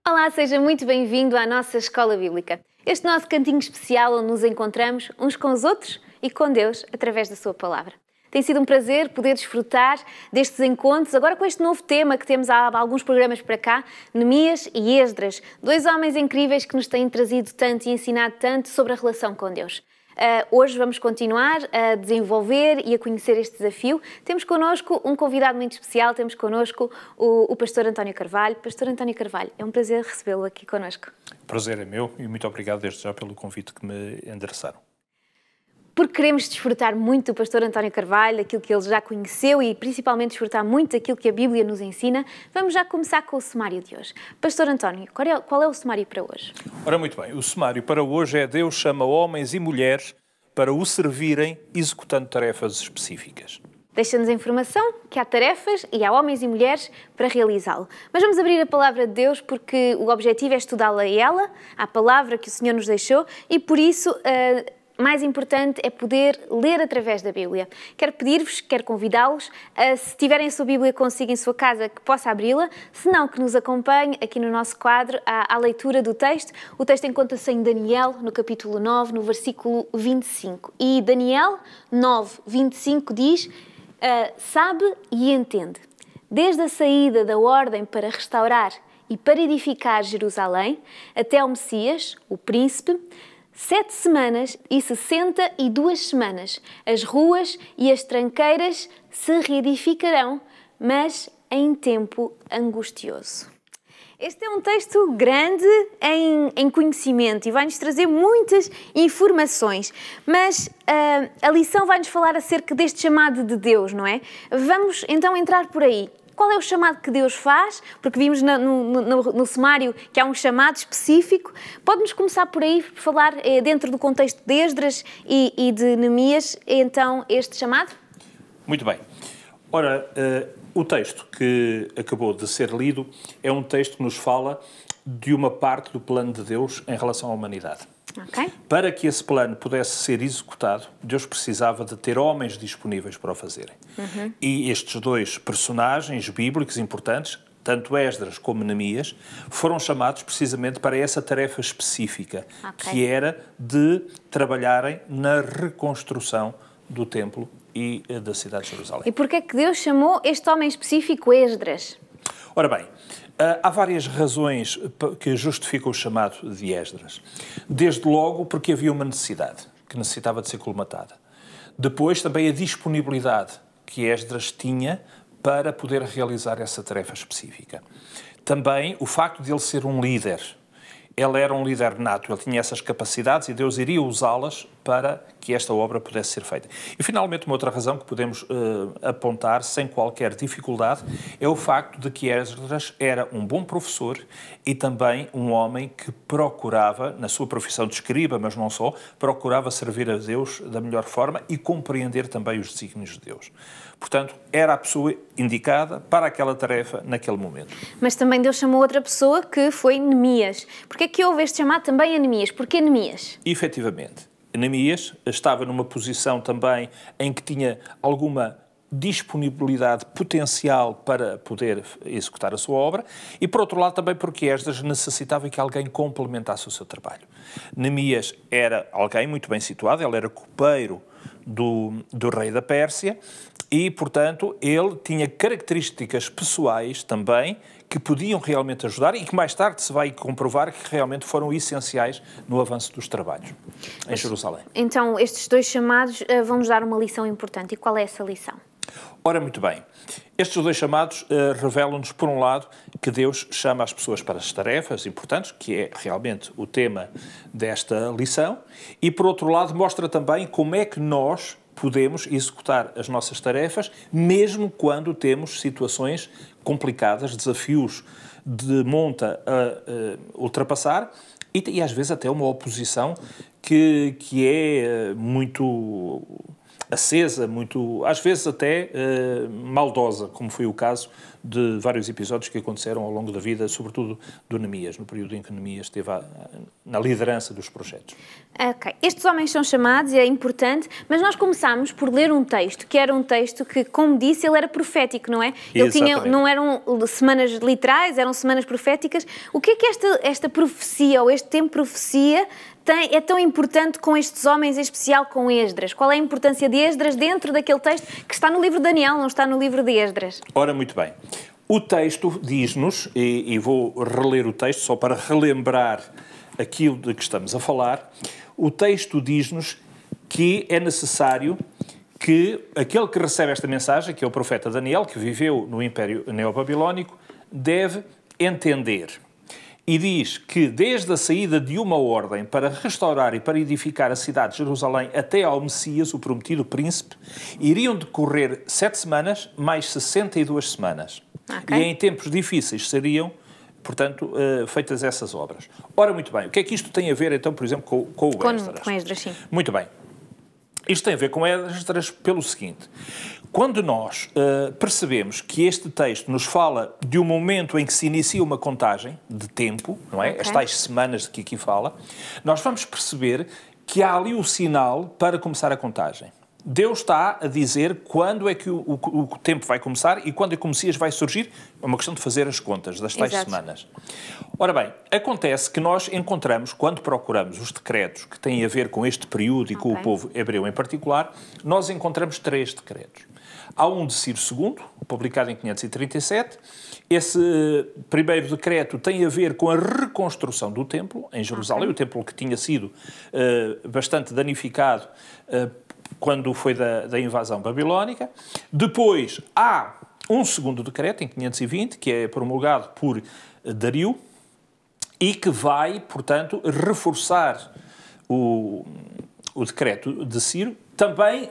Olá, seja muito bem-vindo à nossa Escola Bíblica. Este nosso cantinho especial onde nos encontramos uns com os outros e com Deus através da sua palavra. Tem sido um prazer poder desfrutar destes encontros, agora com este novo tema que temos há alguns programas para cá, Neemias e Esdras, dois homens incríveis que nos têm trazido tanto e ensinado tanto sobre a relação com Deus. Hoje vamos continuar a desenvolver e a conhecer este desafio. Temos connosco um convidado muito especial, temos connosco o pastor António Carvalho. Pastor António Carvalho, é um prazer recebê-lo aqui connosco. O prazer é meu e muito obrigado desde já pelo convite que me endereçaram. Porque queremos desfrutar muito do pastor António Carvalho, daquilo que ele já conheceu e principalmente desfrutar muito daquilo que a Bíblia nos ensina, vamos já começar com o sumário de hoje. Pastor António, qual é o sumário para hoje? Ora, muito bem, o sumário para hoje é: Deus chama homens e mulheres para o servirem executando tarefas específicas. Deixa-nos a informação que há tarefas e há homens e mulheres para realizá-lo. Mas vamos abrir a palavra de Deus porque o objetivo é estudá-la ela, a palavra que o Senhor nos deixou, e por isso mais importante é poder ler através da Bíblia. Quero pedir-vos, quero convidá-los, se tiverem a sua Bíblia consigo em sua casa, que possa abri-la, se não, que nos acompanhe aqui no nosso quadro à leitura do texto. O texto encontra-se em Daniel, no capítulo 9, no versículo 25. E Daniel 9, 25 diz: sabe e entende, desde a saída da ordem para restaurar e para edificar Jerusalém, até ao Messias, o príncipe, 7 semanas e 62 semanas, as ruas e as tranqueiras se reedificarão, mas em tempo angustioso. Este é um texto grande em conhecimento e vai-nos trazer muitas informações, mas a lição vai-nos falar acerca deste chamado de Deus, não é? Vamos então entrar por aí. Qual é o chamado que Deus faz? Porque vimos no sumário que há um chamado específico. Pode-nos começar por aí, falar dentro do contexto de Esdras e de Neemias, então, este chamado? Muito bem. Ora, o texto que acabou de ser lido é um texto que nos fala de uma parte do plano de Deus em relação à humanidade. Okay. Para que esse plano pudesse ser executado, Deus precisava de ter homens disponíveis para o fazerem. E estes dois personagens bíblicos importantes, tanto Esdras como Neemias, foram chamados precisamente para essa tarefa específica, que era de trabalharem na reconstrução do templo e da cidade de Jerusalém. E porquê é que Deus chamou este homem específico Esdras? Ora bem, há várias razões que justificam o chamado de Esdras. Desde logo porque havia uma necessidade, que necessitava de ser colmatada. Depois também a disponibilidade que Esdras tinha para poder realizar essa tarefa específica. Também o facto de ele ser um líder. Ele era um líder nato, ele tinha essas capacidades e Deus iria usá-las para que esta obra pudesse ser feita. E, finalmente, uma outra razão que podemos apontar sem qualquer dificuldade é o facto de que Esdras era um bom professor e também um homem que procurava, na sua profissão de escriba, mas não só, procurava servir a Deus da melhor forma e compreender também os desígnios de Deus. Portanto, era a pessoa indicada para aquela tarefa naquele momento. Mas também Deus chamou outra pessoa que foi Neemias. Porquê é que houve este chamado também a Neemias? Porquê Neemias? Efetivamente, Neemias estava numa posição também em que tinha alguma disponibilidade potencial para poder executar a sua obra e, por outro lado, também porque Esdras necessitava que alguém complementasse o seu trabalho. Neemias era alguém muito bem situado, ele era copeiro do rei da Pérsia e, portanto, ele tinha características pessoais também que podiam realmente ajudar e que mais tarde se vai comprovar que realmente foram essenciais no avanço dos trabalhos em Jerusalém. Então, estes dois chamados vão-nos dar uma lição importante. E qual é essa lição? Ora, muito bem. Estes dois chamados revelam-nos, por um lado, que Deus chama as pessoas para as tarefas importantes, que é realmente o tema desta lição, e, por outro lado, mostra também como é que nós podemos executar as nossas tarefas, mesmo quando temos situações complicadas, desafios de monta a ultrapassar e às vezes até uma oposição que é muito acesa, muito, às vezes até maldosa, como foi o caso de vários episódios que aconteceram ao longo da vida, sobretudo do Neemias, no período em que Neemias esteve na liderança dos projetos. Ok. Estes homens são chamados, e é importante, mas nós começámos por ler um texto, que era um texto que, como disse, ele era profético, não é? Ele tinha, não eram semanas literais, eram semanas proféticas. O que é que esta profecia, ou este tempo de profecia, é tão importante com estes homens, em especial com Esdras? Qual é a importância de Esdras dentro daquele texto que está no livro de Daniel, não está no livro de Esdras? Ora, muito bem. O texto diz-nos, e vou reler o texto só para relembrar aquilo de que estamos a falar, o texto diz-nos que é necessário que aquele que recebe esta mensagem, que é o profeta Daniel, que viveu no Império Neobabilónico, deve entender. E diz que desde a saída de uma ordem para restaurar e para edificar a cidade de Jerusalém até ao Messias, o prometido príncipe, iriam decorrer 7 semanas mais 62 semanas. Okay. E em tempos difíceis seriam, portanto, feitas essas obras. Ora, muito bem, o que é que isto tem a ver, então, por exemplo, com o Esdras? Com Esdras, sim. Muito bem. Isto tem a ver com Esdras pelo seguinte. Quando nós percebemos que este texto nos fala de um momento em que se inicia uma contagem de tempo, não é? Okay. As tais semanas de que aqui fala, nós vamos perceber que há ali o sinal para começar a contagem. Deus está a dizer quando é que o tempo vai começar e quando é que o Messias vai surgir. É uma questão de fazer as contas das tais semanas. Ora bem, acontece que nós encontramos, quando procuramos os decretos que têm a ver com este período e com o povo hebreu em particular, nós encontramos 3 decretos. Há um de Ciro II, publicado em 537. Esse primeiro decreto tem a ver com a reconstrução do templo em Jerusalém, o templo que tinha sido bastante danificado quando foi da invasão babilónica. Depois há um segundo decreto, em 520, que é promulgado por Dario e que vai, portanto, reforçar o decreto de Ciro, também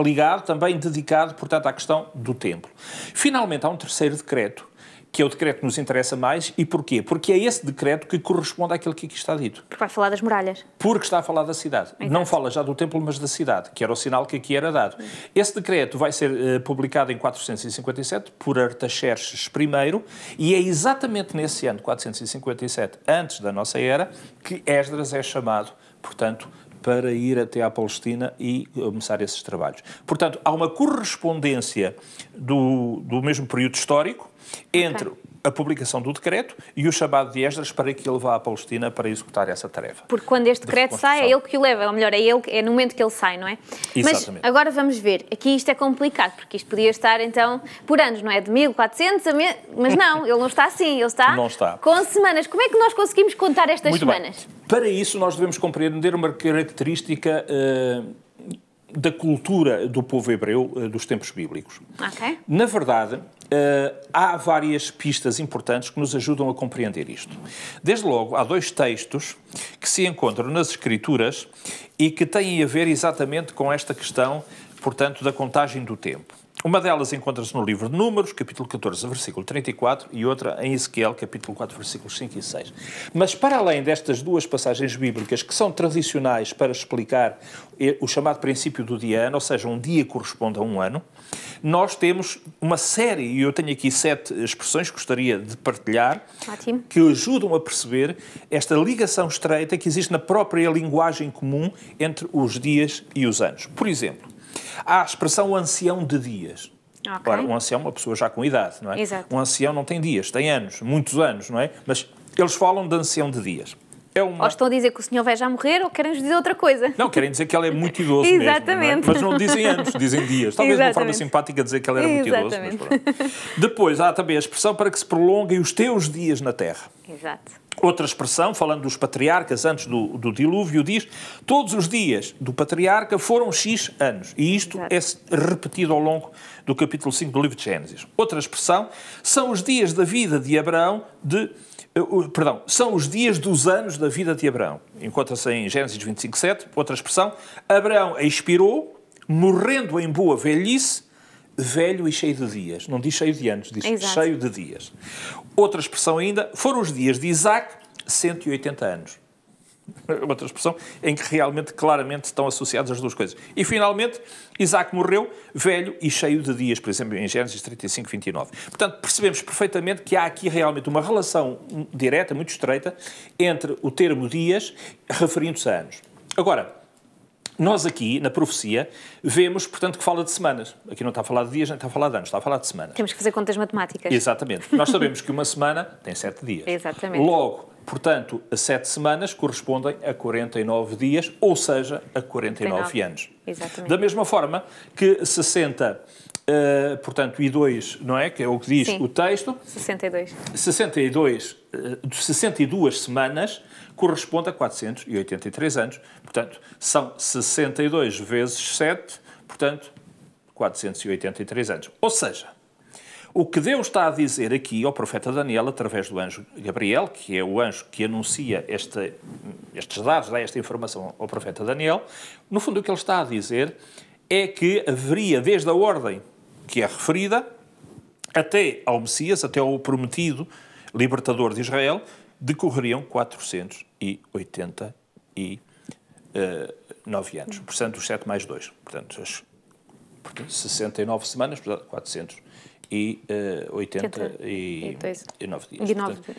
ligado, também dedicado, portanto, à questão do templo. Finalmente, há um terceiro decreto, que é o decreto que nos interessa mais. E porquê? Porque é esse decreto que corresponde àquilo que aqui está dito. Porque vai falar das muralhas. Porque está a falar da cidade. Exato. Não fala já do templo, mas da cidade, que era o sinal que aqui era dado. Esse decreto vai ser publicado em 457 por Artaxerxes I, e é exatamente nesse ano, 457, antes da nossa era, que Esdras é chamado, portanto, para ir até à Palestina e começar esses trabalhos. Portanto, há uma correspondência do mesmo período histórico entre a publicação do decreto e o chamado de Esdras para que ele vá à Palestina para executar essa tarefa. Porque quando este decreto sai, é ele que o leva, ou melhor, é no momento que ele sai, não é? Exatamente. Mas agora vamos ver, aqui isto é complicado, porque isto podia estar, então, por anos, não é? De 1400 a... Mas não, ele não está assim, ele está, com semanas. Como é que nós conseguimos contar estas semanas? Bem. Para isso, nós devemos compreender uma característica da cultura do povo hebreu dos tempos bíblicos. Okay. Na verdade, há várias pistas importantes que nos ajudam a compreender isto. Desde logo, há 2 textos que se encontram nas Escrituras e que têm a ver exatamente com esta questão, portanto, da contagem do tempo. Uma delas encontra-se no livro de Números, capítulo 14, versículo 34, e outra em Ezequiel, capítulo 4, versículos 5 e 6. Mas, para além destas 2 passagens bíblicas, que são tradicionais para explicar o chamado princípio do dia-ano, ou seja, um dia corresponde a um ano, nós temos uma série, e eu tenho aqui 7 expressões que gostaria de partilhar, que ajudam a perceber esta ligação estreita que existe na própria linguagem comum entre os dias e os anos. Por exemplo, há a expressão ancião de dias. Okay. Ora, um ancião é uma pessoa já com idade, não é? Exato. Um ancião não tem dias, tem anos, muitos anos, não é? Mas eles falam de ancião de dias. Ou estão a dizer que o senhor vai já morrer, ou querem dizer outra coisa. Não, querem dizer que ele é muito idoso mesmo. Exatamente. Não é? Mas não dizem anos, dizem dias. Talvez de uma forma simpática dizer que ele era muito idoso. Mas pronto. Depois há também a expressão para que se prolonguem os teus dias na terra. Exato. Outra expressão, falando dos patriarcas antes do dilúvio, diz: todos os dias do patriarca foram X anos. E isto é repetido ao longo do capítulo 5 do livro de Gênesis. Outra expressão são os dias da vida de Abraão são os dias dos anos da vida de Abraão. Encontra-se em Gênesis 25:7. Outra expressão: Abraão expirou, morrendo em boa velhice, velho e cheio de dias. Não diz cheio de anos, diz cheio de dias. Outra expressão ainda: foram os dias de Isaac, 180 anos. outra expressão, em que realmente, claramente, estão associadas as duas coisas. E, finalmente, Isaac morreu velho e cheio de dias, por exemplo, em Gênesis 35, 29. Portanto, percebemos perfeitamente que há aqui realmente uma relação direta, muito estreita, entre o termo dias, referindo-se a anos. Agora, nós aqui, na profecia, vemos, portanto, que fala de semanas. Aqui não está a falar de dias, nem está a falar de anos, está a falar de semanas. Temos que fazer contas matemáticas. Exatamente. Nós sabemos que uma semana tem 7 dias. Exatamente. Logo, portanto, as 7 semanas correspondem a 49 dias, ou seja, a 49 anos. Exatamente. Da mesma forma que 60, portanto, e 2, não é? Que é o que diz o texto. 62. 62 semanas corresponde a 483 anos. Portanto, são 62 vezes 7, portanto, 483 anos. Ou seja, o que Deus está a dizer aqui ao profeta Daniel, através do anjo Gabriel, que é o anjo que anuncia estes dados, dá esta informação ao profeta Daniel, no fundo o que ele está a dizer é que haveria, desde a ordem que é referida, até ao Messias, até ao prometido libertador de Israel, decorreriam 489 anos. Portanto, os 7 mais 2. Portanto, 69 semanas, 489 dias. 9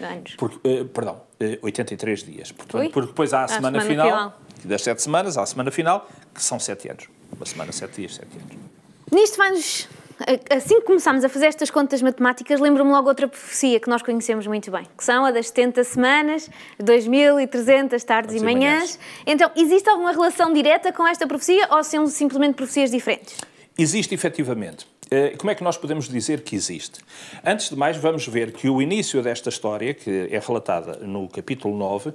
anos. Perdão, 83 dias. Portanto, porque depois há a semana final, das 7 semanas, há a semana final, que são 7 anos. Uma semana, 7 dias, 7 anos. Nisto vai-nos... Assim que começámos a fazer estas contas matemáticas, lembro-me logo outra profecia que nós conhecemos muito bem, que são a das 70 semanas, 2.300 tardes e manhãs. Então, existe alguma relação direta com esta profecia ou são simplesmente profecias diferentes? Existe, efetivamente. Como é que nós podemos dizer que existe? Antes de mais, vamos ver que o início desta história, que é relatada no capítulo 9,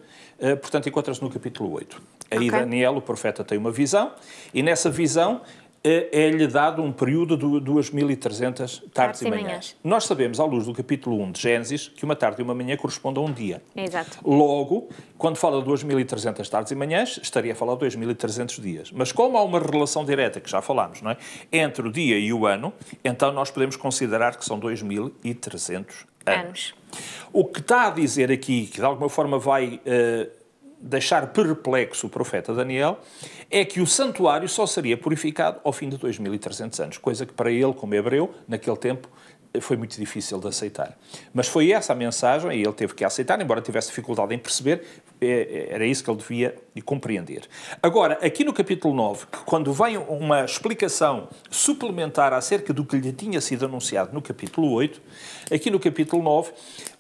portanto, encontra-se no capítulo 8. Aí Daniel, o profeta, tem uma visão, e nessa visão é-lhe dado um período de 2.300 tardes e manhãs. Nós sabemos, à luz do capítulo 1 de Gênesis, que uma tarde e uma manhã correspondem a um dia. Exato. Logo, quando fala de 2.300 tardes e manhãs, estaria a falar de 2.300 dias. Mas como há uma relação direta, que já falámos, não é? Entre o dia e o ano, então nós podemos considerar que são 2.300 anos. O que está a dizer aqui, que de alguma forma vai deixar perplexo o profeta Daniel, é que o santuário só seria purificado ao fim de 2.300 anos, coisa que para ele, como hebreu, naquele tempo, foi muito difícil de aceitar. Mas foi essa a mensagem, e ele teve que aceitar, embora tivesse dificuldade em perceber, era isso que ele devia compreender. Agora, aqui no capítulo 9, quando vem uma explicação suplementar acerca do que lhe tinha sido anunciado no capítulo 8, aqui no capítulo 9,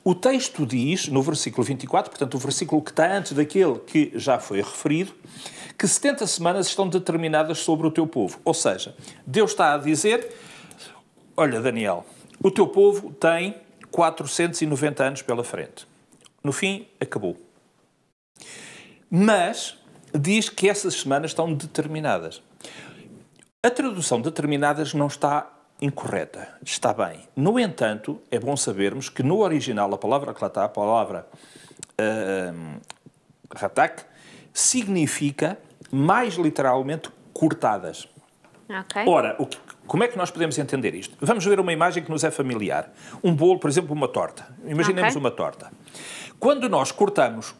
o texto diz, no versículo 24, portanto, o versículo que está antes daquele que já foi referido, que 70 semanas estão determinadas sobre o teu povo. Ou seja, Deus está a dizer, olha, Daniel, o teu povo tem 490 anos pela frente. No fim, acabou. Mas diz que essas semanas estão determinadas. A tradução determinadas não está incorreta. Está bem. No entanto, é bom sabermos que no original a palavra klatá, a palavra ratak, significa mais literalmente cortadas. Okay. Ora, como é que nós podemos entender isto? Vamos ver uma imagem que nos é familiar. Um bolo, por exemplo, uma torta. Imaginemos uma torta. Quando nós cortamos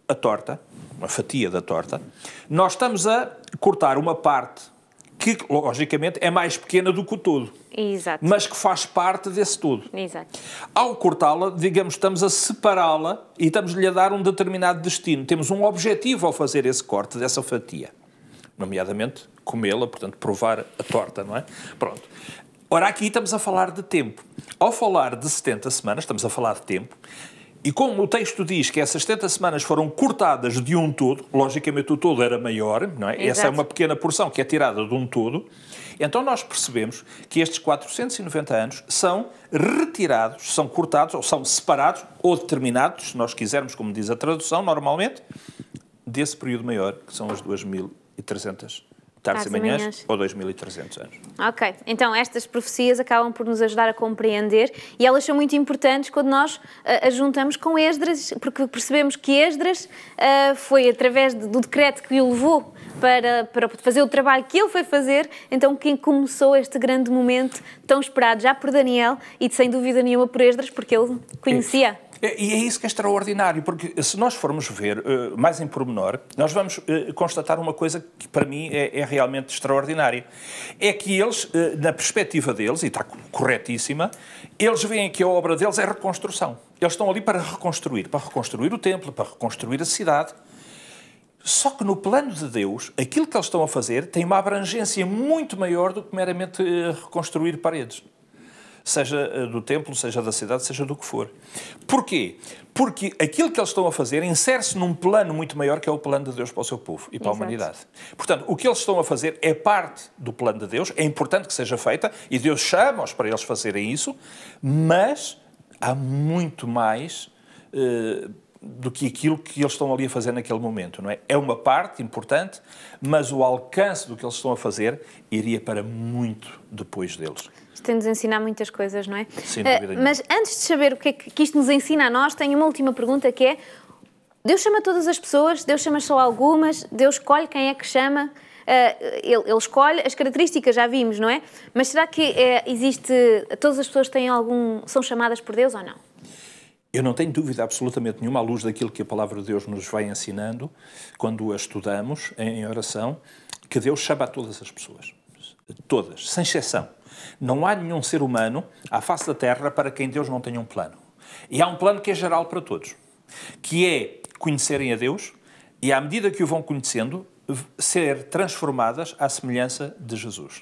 a torta, uma fatia da torta, nós estamos a cortar uma parte que, logicamente, é mais pequena do que o todo. Exato. Mas que faz parte desse todo. Exato. Ao cortá-la, digamos, estamos a separá-la e estamos-lhe a dar um determinado destino. Temos um objetivo ao fazer esse corte dessa fatia. Nomeadamente, comê-la, portanto, provar a torta, não é? Pronto. Ora, aqui estamos a falar de tempo. Ao falar de 70 semanas, estamos a falar de tempo, e como o texto diz que essas 70 semanas foram cortadas de um todo, logicamente o todo era maior, não é? Exato. Essa é uma pequena porção que é tirada de um todo, então nós percebemos que estes 490 anos são retirados, são cortados, ou são separados, ou determinados, se nós quisermos, como diz a tradução, normalmente, desse período maior, que são as 2.300 tardes e manhãs, ou 2.300 anos. Ok, então estas profecias acabam por nos ajudar a compreender e elas são muito importantes quando nós as juntamos com Esdras, porque percebemos que Esdras foi através do decreto que o levou para fazer o trabalho que ele foi fazer, então quem começou este grande momento tão esperado já por Daniel e sem dúvida nenhuma por Esdras, porque ele conhecia E é isso que é extraordinário, porque se nós formos ver mais em pormenor, nós vamos constatar uma coisa que para mim é realmente extraordinária. É que eles, na perspectiva deles, e está corretíssima, eles veem que a obra deles é reconstrução. Eles estão ali para reconstruir o templo, para reconstruir a cidade. Só que no plano de Deus, aquilo que eles estão a fazer tem uma abrangência muito maior do que meramente reconstruir paredes. Seja do templo, seja da cidade, seja do que for. Porquê? Porque aquilo que eles estão a fazer insere-se num plano muito maior, que é o plano de Deus para o seu povo e para a humanidade. Portanto, o que eles estão a fazer é parte do plano de Deus, é importante que seja feita, e Deus chama-os para eles fazerem isso, mas há muito mais do que aquilo que eles estão ali a fazer naquele momento, não é? É uma parte importante, mas o alcance do que eles estão a fazer iria para muito depois deles. Isto tem-nos a ensinar muitas coisas, não é? Sem dúvida nenhuma. Mas antes de saber o que é que isto nos ensina a nós, tenho uma última pergunta que é: Deus chama todas as pessoas? Deus chama só algumas? Deus escolhe quem é que chama? Ele escolhe, as características já vimos, não é? Mas será que todas as pessoas são chamadas por Deus ou não? Eu não tenho dúvida absolutamente nenhuma, à luz daquilo que a Palavra de Deus nos vai ensinando, quando a estudamos em oração, que Deus chama a todas as pessoas. Todas, sem exceção. Não há nenhum ser humano à face da Terra para quem Deus não tenha um plano. E há um plano que é geral para todos, que é conhecerem a Deus e, à medida que o vão conhecendo, ser transformadas à semelhança de Jesus.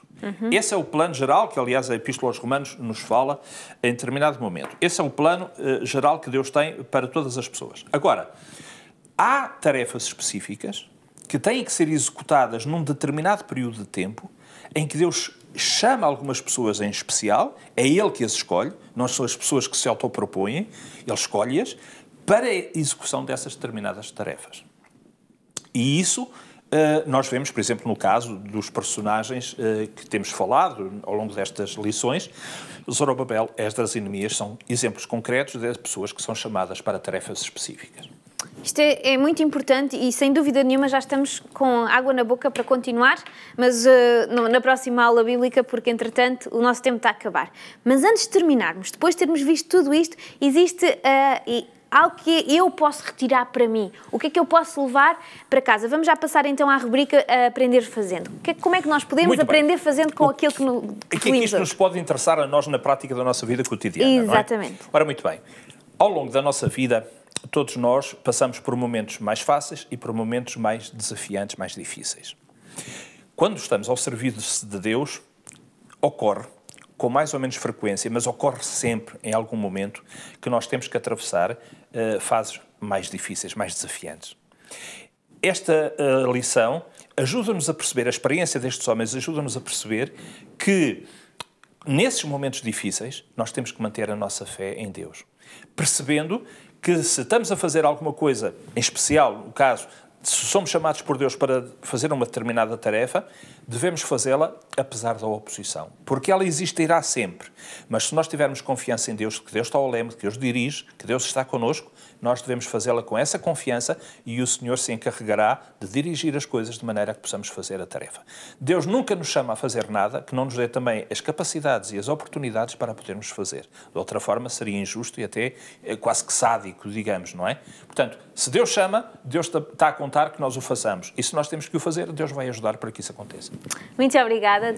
Esse é o plano geral, que aliás a Epístola aos Romanos nos fala em determinado momento. Esse é o plano geral que Deus tem para todas as pessoas. Agora, há tarefas específicas que têm que ser executadas num determinado período de tempo, em que Deus chama algumas pessoas em especial, é Ele que as escolhe, não são as pessoas que se autopropõem, Ele escolhe-as para a execução dessas determinadas tarefas. E isso nós vemos, por exemplo, no caso dos personagens que temos falado ao longo destas lições. Zorobabel, Esdras e Neemias são exemplos concretos de pessoas que são chamadas para tarefas específicas. Isto é muito importante e, sem dúvida nenhuma, já estamos com água na boca para continuar, mas na próxima aula bíblica, porque, entretanto, o nosso tempo está a acabar. Mas antes de terminarmos, depois de termos visto tudo isto, existe algo que eu posso retirar para mim. O que é que eu posso levar para casa? Vamos já passar, então, à rubrica Aprender Fazendo. Como é que nós podemos aprender fazendo com aquilo que nos... O que é que isto nos pode interessar a nós na prática da nossa vida cotidiana? Exatamente. Não é? Ora, muito bem. Ao longo da nossa vida, todos nós passamos por momentos mais fáceis e por momentos mais desafiantes, mais difíceis. Quando estamos ao serviço de Deus, ocorre, com mais ou menos frequência, mas ocorre sempre, em algum momento, que nós temos que atravessar fases mais difíceis, mais desafiantes. Esta lição ajuda-nos a perceber, a experiência destes homens ajuda-nos a perceber que, nesses momentos difíceis, nós temos que manter a nossa fé em Deus. Percebendo que se estamos a fazer alguma coisa, em especial, no caso, se somos chamados por Deus para fazer uma determinada tarefa, devemos fazê-la apesar da oposição. Porque ela existirá sempre. Mas se nós tivermos confiança em Deus, que Deus está ao leme, que Deus dirige, que Deus está connosco, nós devemos fazê-la com essa confiança e o Senhor se encarregará de dirigir as coisas de maneira a que possamos fazer a tarefa. Deus nunca nos chama a fazer nada que não nos dê também as capacidades e as oportunidades para podermos fazer. De outra forma, seria injusto e até quase que sádico, digamos, não é? Portanto, se Deus chama, Deus está a contar que nós o façamos. E se nós temos que o fazer, Deus vai ajudar para que isso aconteça. Muito obrigada.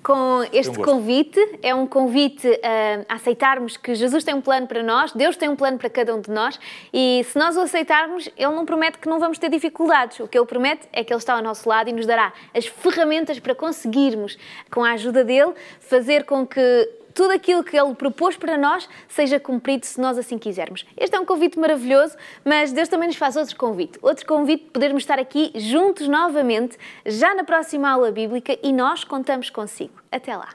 Com este convite, é um convite a aceitarmos que Jesus tem um plano para nós, Deus tem um plano para cada um de nós, e se nós o aceitarmos, Ele não promete que não vamos ter dificuldades. O que Ele promete é que Ele está ao nosso lado e nos dará as ferramentas para conseguirmos, com a ajuda dEle, fazer com que tudo aquilo que Ele propôs para nós seja cumprido se nós assim quisermos. Este é um convite maravilhoso, mas Deus também nos faz outro convite de podermos estar aqui juntos novamente, já na próxima aula bíblica, e nós contamos consigo. Até lá!